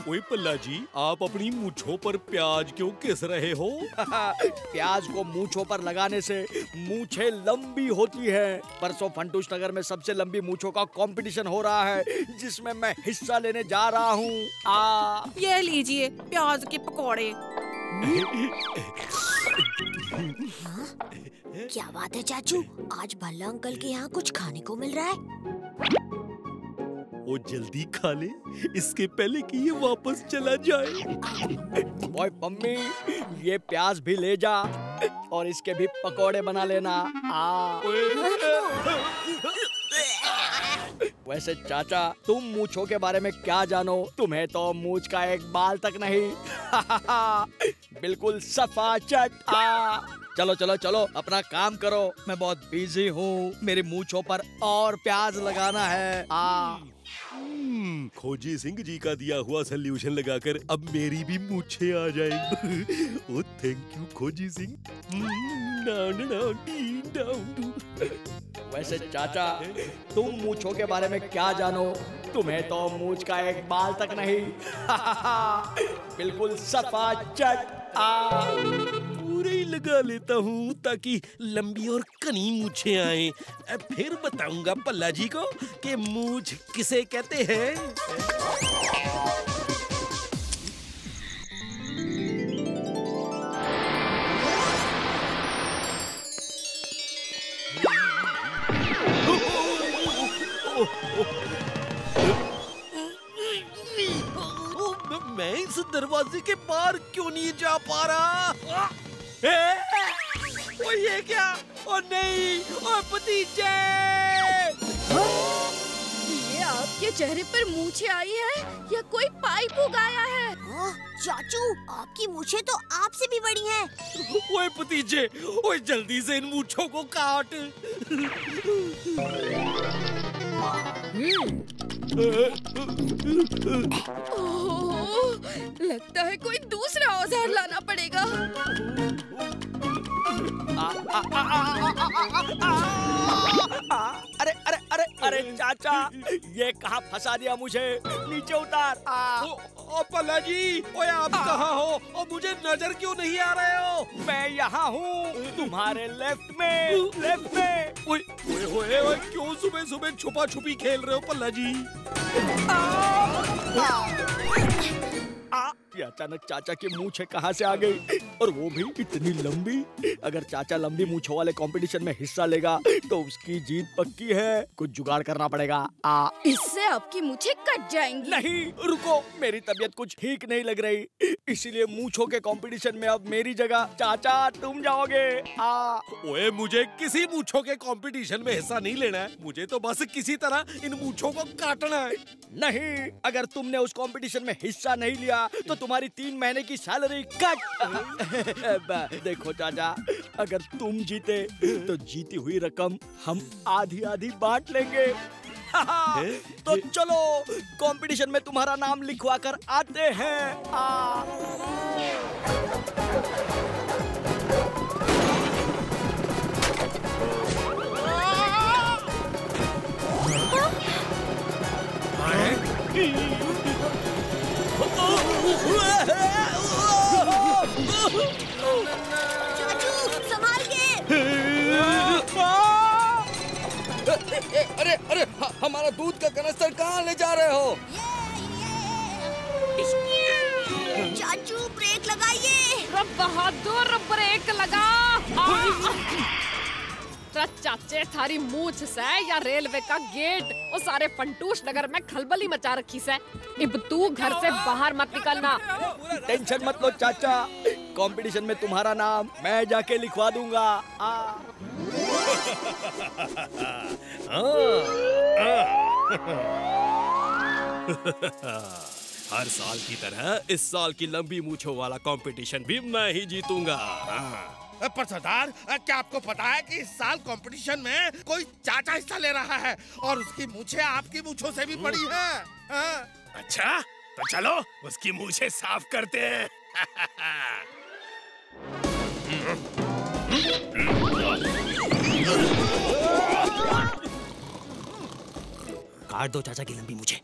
ओए पल्ला जी, आप अपनी मूंछों पर प्याज क्यों घिस रहे हो? प्याज को मूंछों पर लगाने से मूंछें लंबी होती है। परसों फंटूश नगर में सबसे लंबी मूंछों का कंपटीशन हो रहा है, जिसमें मैं हिस्सा लेने जा रहा हूँ। ये लीजिए प्याज के पकौड़े। क्या बात है चाचू, आज भल्ला अंकल के यहाँ कुछ खाने को मिल रहा है। वो जल्दी खा ले, इसके पहले कि ये वापस चला जाए। ओए पम्मी, ये प्याज भी ले जा और इसके भी पकोड़े बना लेना। वैसे चाचा, तुम मूंछों के बारे में क्या जानो? तुम्हें तो मूंछ का एक बाल तक नहीं। बिल्कुल सफाचट। चलो चलो चलो, अपना काम करो, मैं बहुत बिजी हूँ। मेरी मूंछों पर और प्याज लगाना है। खोजी सिंह जी का दिया हुआ सल्यूशन लगाकर अब मेरी भी मूंछें आ जाएंगी। ओह थैंक यू खोजी सिंह। वैसे चाचा, तुम मूंछों के बारे में क्या जानो? तुम्हें तो मूंछ का एक बाल तक नहीं। बिल्कुल सफाचट। पूरे ही लगा लेता हूँ ताकि लंबी और कनी मूंछें आए। फिर बताऊंगा पल्ला जी को कि मूंछ किसे कहते हैं। मैं इस दरवाजे के बाहर क्यों नहीं जा पा रहा? ओ ये क्या? ओ नहीं, ओ भतीजे! ये आपके चेहरे पर मूंछें आई है या कोई पाइप उगाया है? चाचू, आपकी मूंछें तो आपसे भी बड़ी हैं। ओए भतीजे, ओए जल्दी से इन मूंछों को काट। ओह, लगता है कोई दूसरा औजार लाना पड़ेगा। अरे अरे अरे अरे चाचा, ये कहाँ फंसा दिया मुझे? नीचे उतार। ओ पल्ला जी, ओए आप कहाँ हो? और मुझे नजर क्यों नहीं आ रहे हो? मैं यहाँ हूँ, तुम्हारे लेफ्ट में। ओए ओए ओए, क्यों सुबह सुबह छुपा छुपी खेल रहे हो पल्ला जी? ये अचानक चाचा की मूंछें कहाँ से आ गई, और वो भी इतनी लंबी? अगर चाचा लंबी मूंछों वाले कंपटीशन में हिस्सा लेगा तो उसकी जीत पक्की है। कुछ जुगाड़ करना पड़ेगा। इससे आपकी मूंछें कट जाएंगी। नहीं, रुको, मेरी तबीयत कुछ ठीक नहीं लग रही, इसीलिए मूंछों के कंपटीशन में अब मेरी जगह चाचा तुम जाओगे। ओए मुझे किसी मूंछों के कंपटीशन में हिस्सा नहीं लेना है, मुझे तो बस किसी तरह इन मूंछों को काटना है। नहीं, अगर तुमने उस कंपटीशन में हिस्सा नहीं लिया तो तुम्हारी 3 महीने की सैलरी कट। देखो चाचा, अगर तुम जीते तो जीती हुई रकम हम आधी आधी बांट लेंगे। तो चलो कंपटीशन में तुम्हारा नाम लिखवा कर आते हैं। चाचू, संभाल के। अरे अरे, हमारा दूध का कनस्तर कहाँ ले जा रहे हो? चाचू, ब्रेक लगाइए। बहादुर, ब्रेक लगा। चाचे, थारी मूंछ से या रेलवे का गेट, वो सारे फंटूश नगर में खलबली मचा रखी से। अब तू घर से बाहर मत निकलना। टेंशन मत लो चाचा, कंपटीशन में तुम्हारा नाम मैं जाके लिखवा दूंगा। हर साल की तरह इस साल की लंबी मूंछों वाला कंपटीशन भी मैं ही जीतूंगा। पर सरदार, क्या आपको पता है कि इस साल कंपटीशन में कोई चाचा हिस्सा ले रहा है और उसकी मूंछें आपकी मूंछों से भी बड़ी हैं। अच्छा, तो चलो उसकी मूंछें साफ करते हैं। काट दो चाचा की लंबी मूंछें।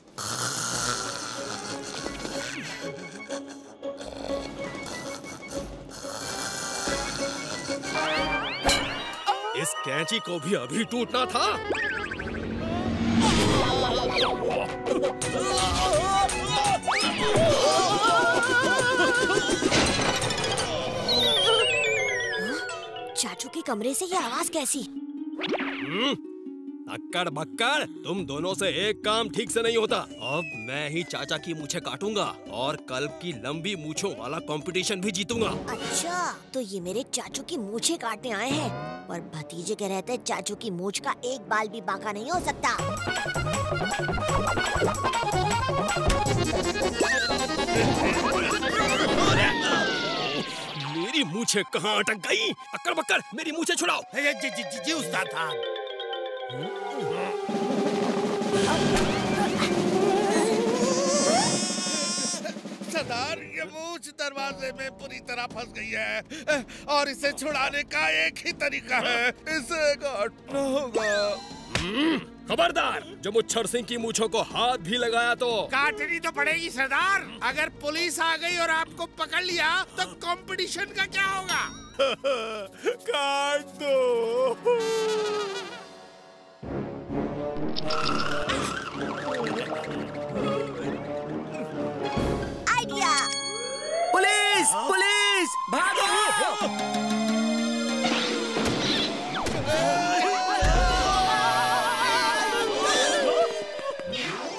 कैंची को भी अभी टूटना था। चाचू के कमरे से ये आवाज कैसी? अक्कड़ बक्कड़, तुम दोनों से एक काम ठीक से नहीं होता। अब मैं ही चाचा की मूछें काटूंगा और कल की लंबी मूछों वाला कंपटीशन भी जीतूंगा। अच्छा, तो ये मेरे चाचू की मूछें काटने आए हैं, पर भतीजे के रहते चाचू की मूछ का एक बाल भी बांका नहीं हो सकता। मेरी मूछें कहाँ अटक गई? अक्कड़ बक्कड़, मेरी मूछें छुड़ाओ। जी उस्ताद खान। सरदार, ये मूछ दरवाजे में पूरी तरह फंस गई है और इसे छुड़ाने का एक ही तरीका है, इसे काटना होगा। खबरदार, जो मुच्छर सिंह की मूछों को हाथ भी लगाया तो काटनी तो पड़ेगी सरदार। अगर पुलिस आ गई और आपको पकड़ लिया तो कंपटीशन का क्या होगा? काट दो। आइडिया! पुलिस! पुलिस! भागो!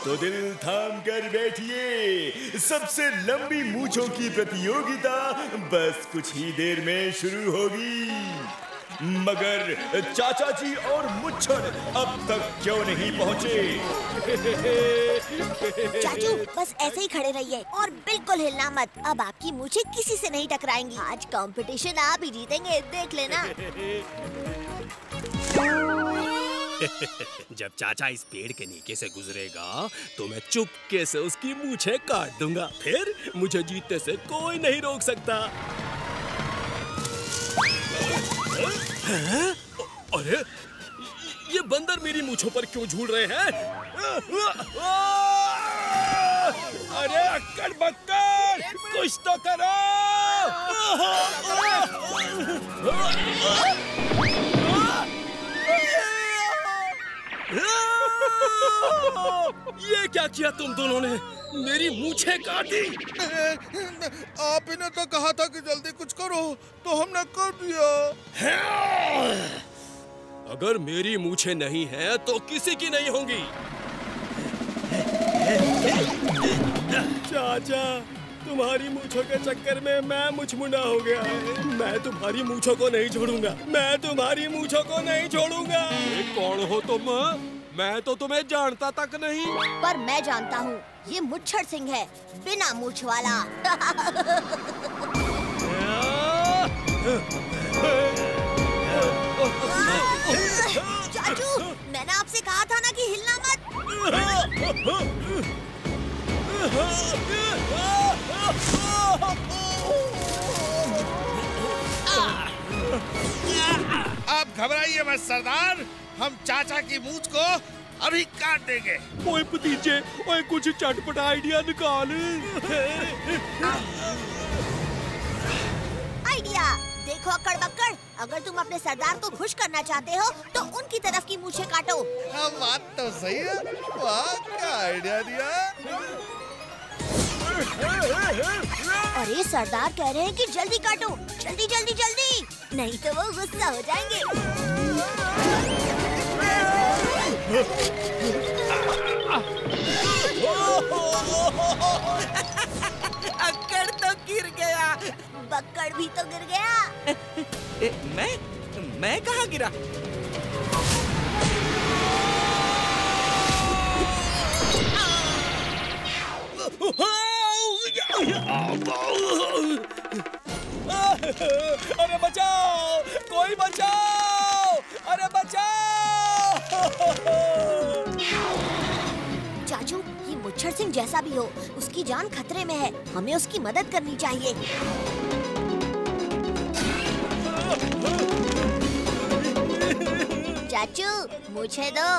तो दिल थाम कर बैठिए, सबसे लंबी मूंछों की प्रतियोगिता बस कुछ ही देर में शुरू होगी। मगर चाचा जी और मुच्छर अब तक क्यों नहीं पहुंचे? चाचू बस ऐसे ही खड़े रहिए और बिल्कुल हिलना मत। अब आपकी मूछें किसी से नहीं टकराएंगी। आज कंपटीशन आप ही जीतेंगे, देख लेना। जब चाचा इस पेड़ के नीचे से गुजरेगा तो मैं चुपके से उसकी मूछें काट दूंगा। फिर मुझे जीतने से कोई नहीं रोक सकता। अरे, ये बंदर मेरी मूछों पर क्यों झूल रहे हैं? अरे अक्कड़ बक्कड़, कुछ तो करो! ये क्या किया तुम दोनों ने? मेरी मूछें काटी। आप ही ने तो कहा था कि जल्दी कुछ करो, तो हमने कर दिया। अगर मेरी मूछें नहीं हैं, तो किसी की नहीं होंगी। चाचा, तुम्हारी मूछों के चक्कर में मैं मुछमुंडा हो गया है। मैं तुम्हारी मूछों को नहीं छोड़ूंगा। मैं तुम्हारी मूछों को नहीं छोड़ूंगा। कौन हो तुम? मैं तो तुम्हें जानता तक नहीं। पर मैं जानता हूँ, ये मुच्छर सिंह है, बिना मूछ वाला। चाचू, मैंने आपसे कहा था ना कि हिलना मत। आप घबराइए मत सरदार, हम चाचा की मूछ को अभी काट देंगे। ओए भतीजे, ओए कुछ चटपटा आइडिया निकाल। आइडिया! देखो अक्कड़ बक्कड़, अगर तुम अपने सरदार को खुश करना चाहते हो तो उनकी तरफ की मूछें काटो। हाँ, बात तो सही है। वाह, क्या आइडिया दिया। अरे सरदार कह रहे हैं कि जल्दी काटो, जल्दी जल्दी जल्दी, नहीं तो वो गुस्सा हो जाएंगे। अक्कड़ तो गिर गया। बक्कड़ भी तो गिर गया। मैं कहाँ गिरा? अरे बचाओ, कोई बचाओ! अरे बचाओ! चाचू, ये मुच्छर सिंह जैसा भी हो, उसकी जान खतरे में है। हमें उसकी मदद करनी चाहिए। चाचू, मुझे दो।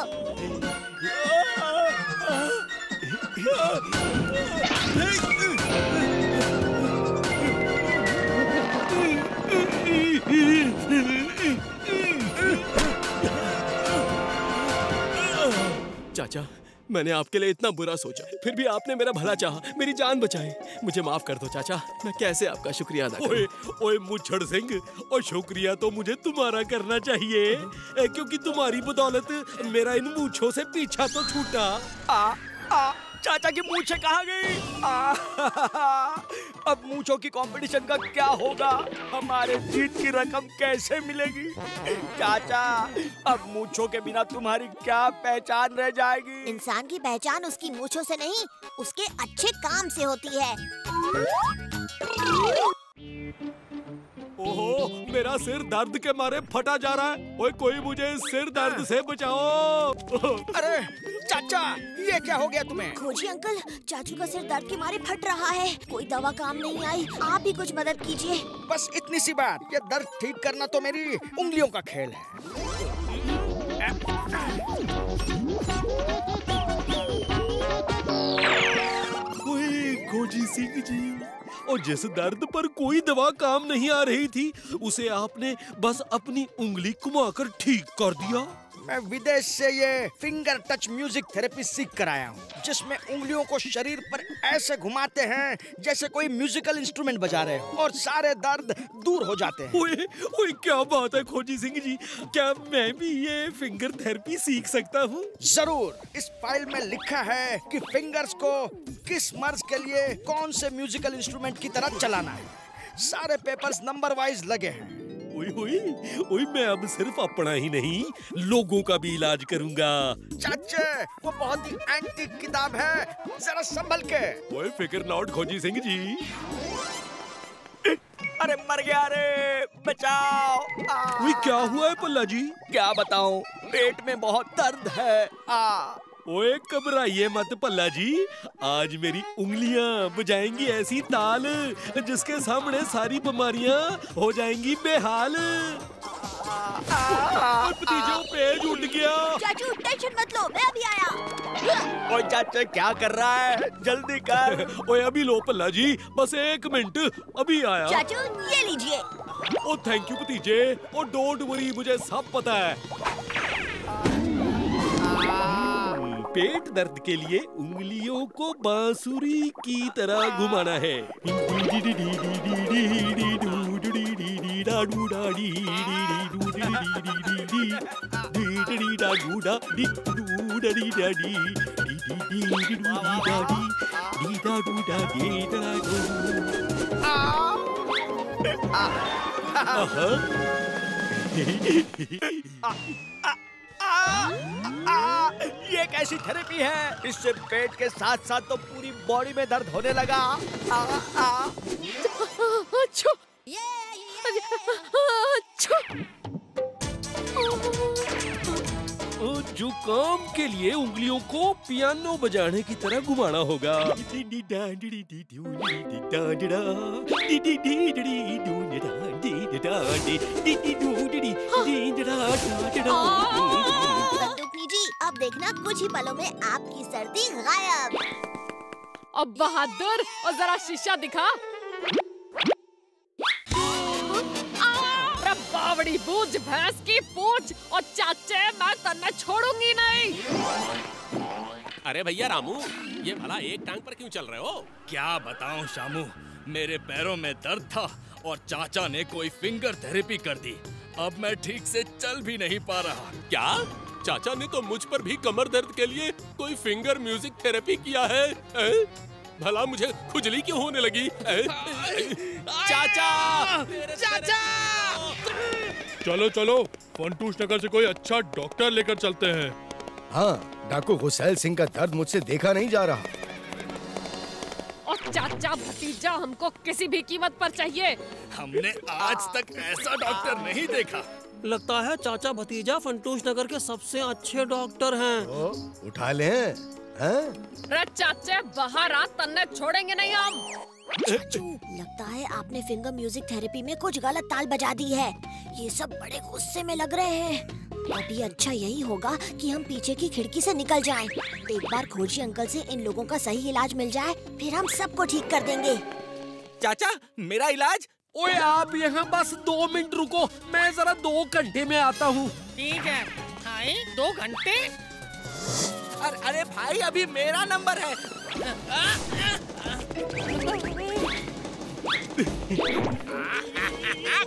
चाचा, मैंने आपके लिए इतना बुरा सोचा, फिर भी आपने मेरा भला चाहा, मेरी जान बचाई। मुझे माफ कर दो चाचा, मैं कैसे आपका शुक्रिया अदा करूं? ओए मुच्छड़ सिंह, और शुक्रिया तो मुझे तुम्हारा करना चाहिए, क्योंकि तुम्हारी बदौलत मेरा इन मूंछों से पीछा तो छूटा। चाचा की मूंछें कहाँ गई? अब मूंछों की कंपटीशन का क्या होगा? हमारे जीत की रकम कैसे मिलेगी? चाचा, अब मूंछों के बिना तुम्हारी क्या पहचान रह जाएगी? इंसान की पहचान उसकी मूंछों से नहीं, उसके अच्छे काम से होती है। ओहो, मेरा सिर दर्द के मारे फटा जा रहा है। ओए कोई मुझे इस सिर दर्द से बचाओ। अरे चाचा, ये क्या हो गया तुम्हें? खोजी अंकल, चाचू का सिर दर्द के मारे फट रहा है, कोई दवा काम नहीं आई, आप भी कुछ मदद कीजिए। बस इतनी सी बात, ये दर्द ठीक करना तो मेरी उंगलियों का खेल है। ओए खोजी सिंह जी, और जिस दर्द पर कोई दवा काम नहीं आ रही थी, उसे आपने बस अपनी उंगली घुमाकर ठीक कर दिया। मैं विदेश से ये फिंगर टच म्यूजिक थेरेपी सीख कर आया हूँ, जिसमें उंगलियों को शरीर पर ऐसे घुमाते हैं जैसे कोई म्यूजिकल इंस्ट्रूमेंट बजा रहे हो, और सारे दर्द दूर हो जाते हैं। ओए ओए क्या बात है खोजी सिंह जी, क्या मैं भी ये फिंगर थेरेपी सीख सकता हूँ? जरूर। इस फाइल में लिखा है कि फिंगर्स को किस मर्ज के लिए कौन से म्यूजिकल इंस्ट्रूमेंट की तरह चलाना है। सारे पेपर्स नंबर वाइज लगे हैं। ओए ओए ओए, मैं अब सिर्फ अपना ही नहीं, लोगों का भी इलाज करूंगा। चाचे, वो बहुत ही एंटीक किताब है, जरा संभल के। ओए फिकर नॉट खोजी सिंह जी। अरे मर गया रे, बचाओ। ओए क्या हुआ है पल्ला जी? क्या बताऊं, पेट में बहुत दर्द है। ओए घबराइए मत पल्ला जी, आज मेरी उंगलियां बजाएंगी ऐसी ताल जिसके सामने सारी बीमारियां हो जाएंगी बेहाल। भतीजो पेज उठ गया। चाचू टेंशन मत लो, मैं अभी आया। ओए चाचा, क्या कर रहा है? जल्दी कर। ओए अभी लो पल्ला जी, बस 1 मिनट, अभी आया। चाचू ये लीजिए। ओ थैंक यू भतीजे, ओ डोंट वरी, मुझे सब पता है। पेट दर्द के लिए उंगलियों को बांसुरी की तरह घुमाना है। ये कैसी थेरेपी है? इससे पेट के साथ साथ तो पूरी बॉडी में दर्द होने लगा। अच्छा। जुकाम के लिए उंगलियों को पियानो बजाने की तरह घुमाना होगा। बंदूकनी जी, अब देखना कुछ ही पलों में आपकी सर्दी गायब। अब बहादुर, और जरा शीशा दिखा। बावड़ी बूझ भैंस की पूंछ, और चाचे मैं तन्ने छोड़ूंगी नहीं। अरे भैया रामू, ये भला एक टांग पर क्यों चल रहे हो? क्या बताऊं शामू, मेरे पैरों में दर्द था और चाचा ने कोई फिंगर थेरेपी कर दी। अब मैं ठीक से चल भी नहीं पा रहा। क्या? चाचा ने तो मुझ पर भी कमर दर्द के लिए कोई फिंगर म्यूजिक थेरेपी किया है? भला मुझे खुजली क्यों होने लगी? चाचा! चाचा! चलो चलो, फंटूश नगर से कोई अच्छा डॉक्टर लेकर चलते हैं। हाँ, डाकू गुसैल सिंह का दर्द मुझसे देखा नहीं जा रहा। और चाचा भतीजा हमको किसी भी कीमत पर चाहिए। हमने आज तक ऐसा डॉक्टर नहीं देखा। लगता है चाचा भतीजा फंटूश नगर के सबसे अच्छे डॉक्टर हैं। उठा लें, हैं? रे चाचे बाहर आ, तन्ने छोड़ेंगे नहीं हम। चाचू, लगता है आपने फिंगर म्यूजिक थेरेपी में कुछ गलत ताल बजा दी है। ये सब बड़े गुस्से में लग रहे हैं। अभी अच्छा यही होगा कि हम पीछे की खिड़की से निकल जाएं। एक बार खोजी अंकल से इन लोगों का सही इलाज मिल जाए, फिर हम सबको ठीक कर देंगे। चाचा, मेरा इलाज? ओए आप यहाँ बस 2 मिनट रुको, मैं जरा 2 घंटे में आता हूँ। ठीक है। 2 घंटे? अरे भाई अभी मेरा नंबर है।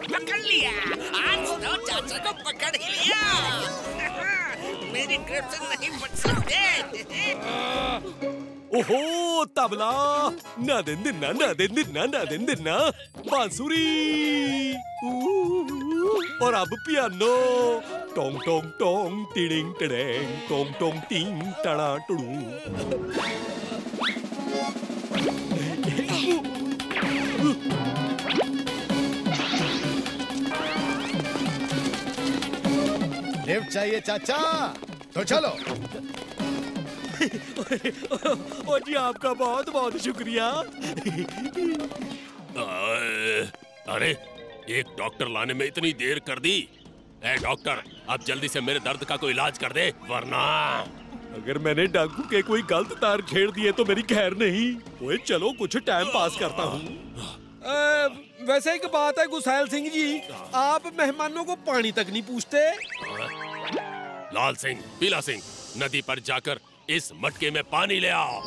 पकड़ लिया, आज तो चाचा को पकड़ ही लिया। मेरी ग्रिप से नहीं बच सकते। ओहो तबला, ना दिन ना बांसुरी, और अब पियानो, टोंग टोंग टोंग टिडिंग टिडेंग, टोंग टोंग टिंग टड़ा टुडू। लिफ्ट चाहिए चाचा, तो चलो। ओ जी आपका बहुत बहुत शुक्रिया। अरे एक डॉक्टर लाने में इतनी देर कर दी। ए डॉक्टर, अब जल्दी से मेरे दर्द का कोई इलाज कर दे, वरना अगर मैंने डाकू के कोई गलत तार छेड़ दिए तो मेरी खैर नहीं। ओए चलो कुछ टाइम पास करता हूँ। वैसे एक बात है गुसैल सिंह जी, आप मेहमानों को पानी तक नहीं पूछते। लाल सिंह, पीला सिंह, नदी पर जाकर इस मटके में पानी ले आओ।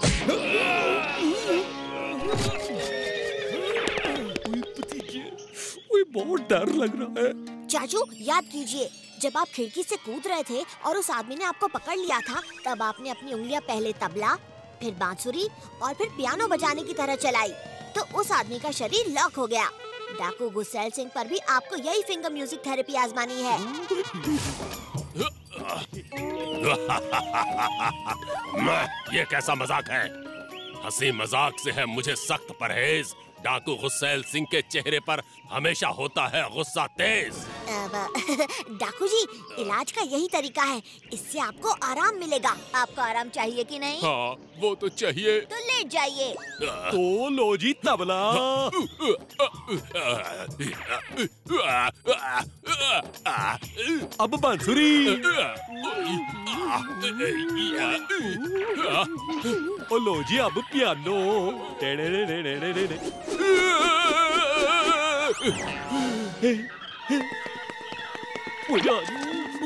बहुत डर लग रहा है। चाचू याद कीजिए, जब आप खिड़की से कूद रहे थे और उस आदमी ने आपको पकड़ लिया था, तब आपने अपनी उंगलियां पहले तबला, फिर बांसुरी और फिर पियानो बजाने की तरह चलाई, तो उस आदमी का शरीर लॉक हो गया। डाकू गुसैल सिंह पर भी आपको यही फिंगर म्यूजिक थेरेपी आजमानी है। ये कैसा मजाक है? हंसी मजाक से है मुझे सख्त परहेज। डाकू गुसैल सिंह के चेहरे पर हमेशा होता है गुस्सा तेज। डाकू जी, इलाज का यही तरीका है, इससे आपको आराम मिलेगा। आपको आराम चाहिए कि नहीं? हाँ, वो तो चाहिए। तो लेट जाइए। तो लो जी तबला। अब बांसुरी। ओ लो जी अब पियानो।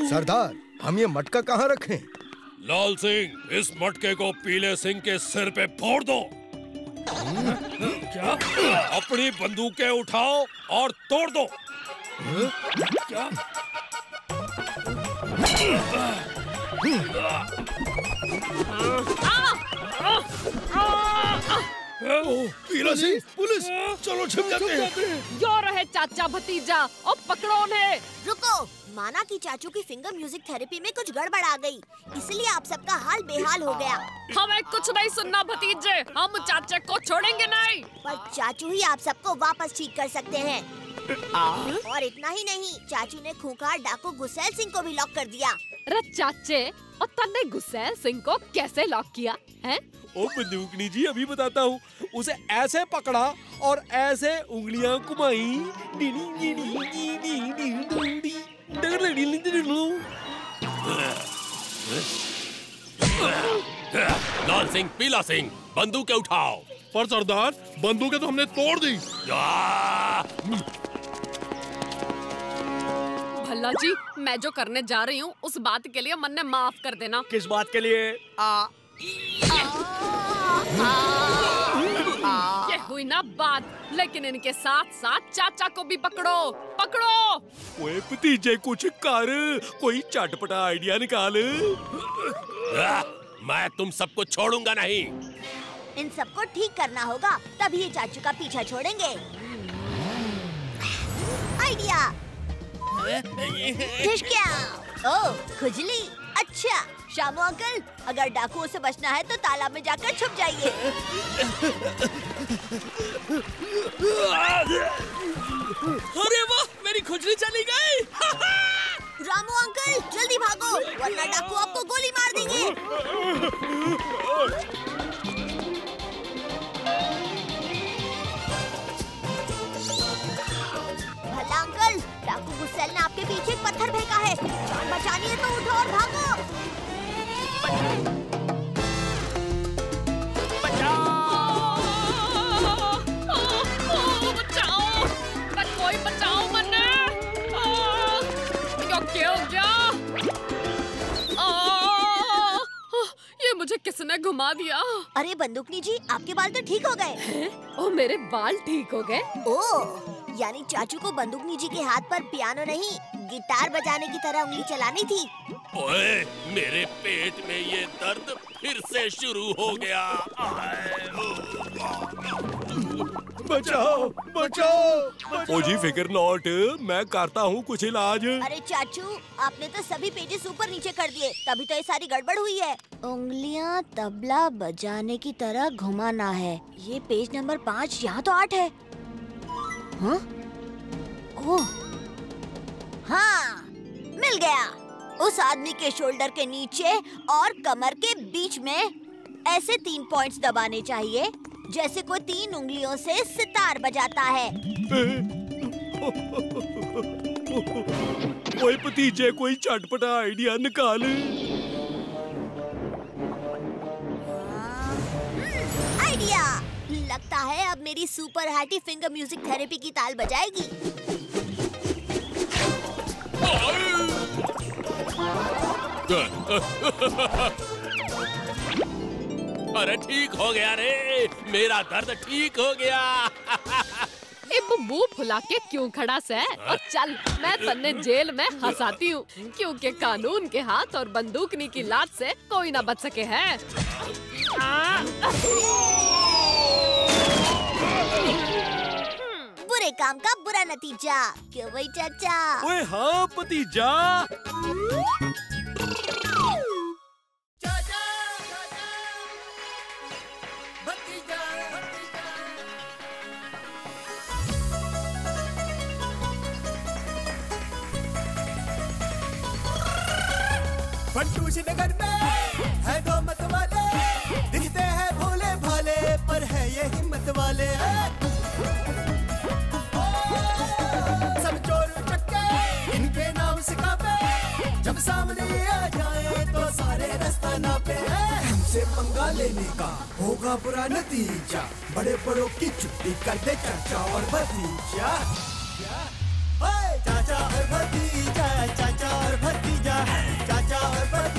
सरदार, हम ये मटका कहाँ रखें? लाल सिंह, इस मटके को पीले सिंह के सिर पे फोड़ दो। क्या? अपनी बंदूकें उठाओ और तोड़ दो। क्या? पीला सिंह, पुलिस, चलो छिप जाते हैं। यो रहे चाचा भतीजा, और पकड़ो उन्हें। रुको, माना कि चाचू की फिंगर म्यूजिक थेरेपी में कुछ गड़बड़ आ गई, इसलिए आप सबका हाल बेहाल हो गया। हमें कुछ नहीं सुनना भतीजे, हम चाचा को छोड़ेंगे नहीं। पर चाचू ही आप सबको वापस ठीक कर सकते हैं। और इतना ही नहीं, चाचू ने खूंखार डाकू गुसैल सिंह को भी लॉक कर दिया। अरे चाचे, और तन्ने गुसैल सिंह को कैसे लॉक किया है? ओ बंदूकनी जी, अभी बताता हूँ। उसे ऐसे पकड़ा और ऐसे उंगलियां घुमाई। लाल सिंह, पीला सिंह, बंदूकें उठाओ। पर सरदार, बंदूकें तो हमने तोड़ दी। भल्ला जी, मैं जो करने जा रही हूँ उस बात के लिए मन ने माफ कर देना। किस बात के लिए? ये हुई ना बात, लेकिन इनके साथ साथ चाचा को भी पकड़ो, पकड़ो। ओए भतीजे कुछ कर, कोई चटपटा आइडिया निकाल। मैं तुम सबको छोड़ूंगा नहीं। इन सबको ठीक करना होगा, तभी ये चाचू का पीछा छोड़ेंगे। आइडिया। क्या? ओह, खुजली। अच्छा शामू अंकल, अगर डाकुओं से बचना है तो तालाब में जाकर छुप जाइए। अरे वाह, मेरी खुजली चली गई। रामू अंकल, जल्दी भागो, वरना डाकू आपको गोली मार देंगे। भला अंकल, डाकू गुसैल ने आपके पीछे एक पत्थर फेंका है। जान बचानी है तो उठो और भागो। घुमा दिया। अरे बंदूकनी जी, आपके बाल तो ठीक हो गए। ओ मेरे बाल ठीक हो गए। ओ, यानी चाचू को बंदूकनी जी के हाथ पर पियानो नहीं गिटार बजाने की तरह उंगली चलानी थी। ओए, मेरे पेट में ये दर्द फिर से शुरू हो गया। बचाओ बचाओ। ओ जी फिकर नॉट, मैं करता हूँ कुछ इलाज। अरे चाचू, आपने तो सभी पेजेस ऊपर नीचे कर दिए, तभी तो ये सारी गड़बड़ हुई है। उंगलियां तबला बजाने की तरह घुमाना है। ये पेज नंबर 5, यहाँ तो 8 है। हाँ? ओह, हाँ, मिल गया। उस आदमी के शोल्डर के नीचे और कमर के बीच में ऐसे 3 पॉइंट्स दबाने चाहिए, जैसे कोई 3 उंगलियों से सितार बजाता है। ओए भतीजे, कोई चटपटा आइडिया निकाल। आइडिया! लगता है अब मेरी super hearty finger music therapy की ताल बजाएगी। अरे ठीक हो गया रे, मेरा दर्द ठीक हो गया। मुंह फुला के क्यों खड़ा से? और चल, मैं तन्ने जेल में हंसाती हूँ, क्योंकि कानून के हाथ और बंदूकनी की लात से कोई ना बच सके है। बुरे काम का बुरा नतीजा, क्यों भाई चाचा? ओए हाँ भतीजा। फंटूश नगर में है 2 मत वाले, दिखते हैं भोले भाले पर है ये हिम्मत वाले। सब चोर चक्के इनके नाम से कापे, जब सामने आ जाए तो सारे रास्ता नापे। हमसे पंगा लेने का होगा बुरा नतीजा, बड़े बड़ों की छुट्टी कर दे चाचा और भतीजा। चाचा और भतीजा, चाचा और भतीजा, चाचा और भतीजा।